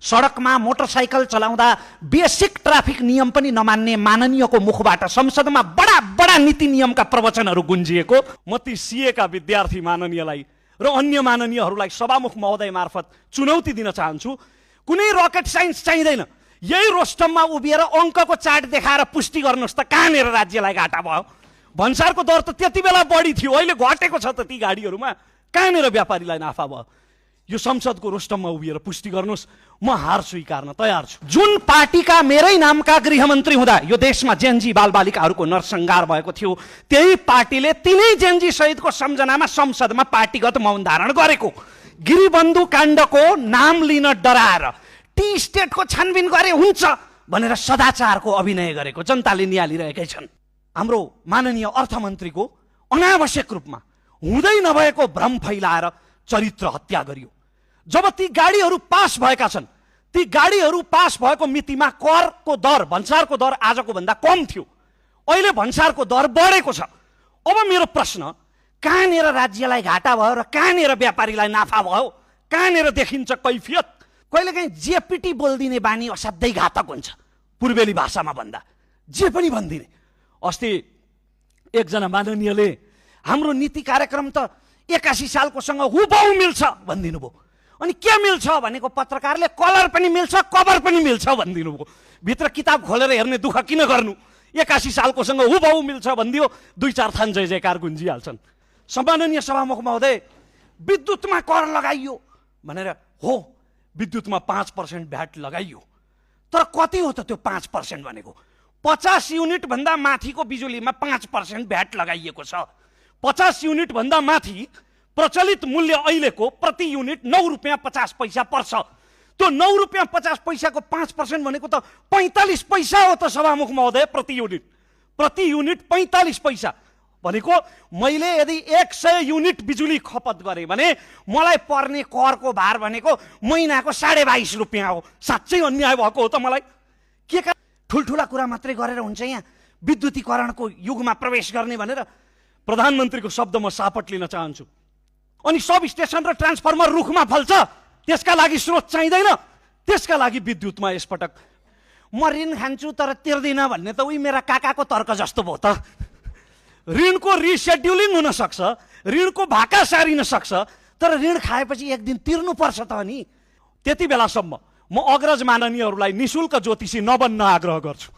सडकमा मोटरसाइकल चलाउँदा basic traffic नियम पनि नमान्ने माननीयको मुखबाट संसदमा बडा बडा नीति नियमका प्रवचनहरू गुन्जिएको। म ती सीएका विद्यार्थी माननीयलाई र अन्य माननीयहरूलाई सभामुख महोदय मार्फत चुनौती दिन चाहन्छु। कुनै रकेट साइन्स चाहिँदैन, यही रोस्टममा उभिएर अङ्कको चार्ट देखाएर पुष्टि गर्नुहोस् त कहाँनिर राज्यलाई घाटा भयो। भन्सारको दर त त्यति बेला बढी थियो, अहिले घटेको छ त ती गाडीहरूमा, कहाँनिर व्यापारीलाई नाफा भयो। यो संसदको रोस्टममा उभिएर पुष्टि गर्नुहोस्, म हार स्वीकार्न तयार छु। जुन पार्टीका मेरै नामका गृहमन्त्री हुँदा यो देशमा जेनजी बालबालिकाहरूको नरसंहार भएको थियो, त्यही पार्टीले तिनै जेनजी शहीदको सम्झनामा संसदमा पार्टीगत मौन धारण गरेको। गिरिबन्धु काण्डको नाम लिन डराएर टी स्टेटको छानबिन गरे हुन्छ भनेर सदाचारको अभिनय गरेको जनताले निहालिरहेकै छन्। हाम्रो माननीय अर्थमन्त्रीको अनावश्यक रूपमा हुँदै नभएको भ्रम फैलाएर चरित्र हत्या गरियो। जब ती गाडीहरू पास भएका छन्, ती गाडीहरू पास भएको मितिमा करको दर, भन्सारको दर आजको भन्दा कम थियो, अहिले भन्सारको दर बढेको छ। अब मेरो प्रश्न, कहाँनिर राज्यलाई घाटा भयो र कहाँनिर व्यापारीलाई नाफा भयो, कहाँनिर देखिन्छ कैफियत? कहिलेकाहीँ जेपिटी बोलिदिने बानी असाध्यै घातक हुन्छ, पूर्वेली भाषामा भन्दा जे पनि भनिदिने। अस्ति एकजना माननीयले हाम्रो नीति कार्यक्रम त 81 सालकोसँग हुबहु मिल्छ भनिदिनु भयो। अनि के मिल्छ भनेको पत्रकारले कलर पनि मिल्छ कभर पनि मिल्छ भनिदिनु भयो। भित्र किताब खोलेर हेर्ने दुःख किन गर्नु? 81 सालकोसँग हुबहु मिल्छ भनिदियो, 2-4 थान जय जयकार गुन्जिहाल्छन्। सम्माननीय सभामुख महोदय, विद्युतमा कर लगाइयो भनेर हो, विद्युतमा 5% भ्याट लगाइयो, तर कति हो त त्यो 5% भनेको? 50 युनिट भन्दा माथिको बिजुलीमा 5% भ्याट लगाइएको छ। 50 युनिट भन्दा माथि प्रचलित मूल्य अहिलेको प्रति युनिट 9 रुपियाँ 50 पैसा पर्छ। त्यो 9 रुपियाँ 50 पैसाको 5% भनेको त 45 पैसा हो त सभामुख महोदय, प्रति युनिट। प्रति युनिट 45 पैसा भनेको मैले यदि 100 युनिट बिजुली खपत गरेँ भने मलाई पर्ने करको भार भनेको महिनाको 22.5 रुपियाँ हो। साँच्चै अन्याय भएको हो त मलाई। के का ठुल्ठुला कुरा मात्रै गरेर हुन्छ यहाँ विद्युतीकरणको युगमा प्रवेश गर्ने भनेर प्रधानमन्त्रीको शब्द म सापट लिन चाहन्छु। अनि सब स्टेसन र ट्रान्सफर्मर रुखमा फल्छ, त्यसका लागि स्रोत चाहिँदैन, त्यसका लागि विद्युतमा यसपटक म ऋण खान्छु तर तिर्दिनँ भन्ने त उही मेरा काकाको तर्क जस्तो भयो त। ऋणको रिसेड्युलिङ हुन सक्छ, ऋणको भाका सारिन सक्छ, तर ऋण खाएपछि एक दिन तिर्नुपर्छ त नि। त्यति बेलासम्म म अग्रज माननीयहरूलाई निशुल्क ज्योतिषी नबन्न आग्रह गर्छु।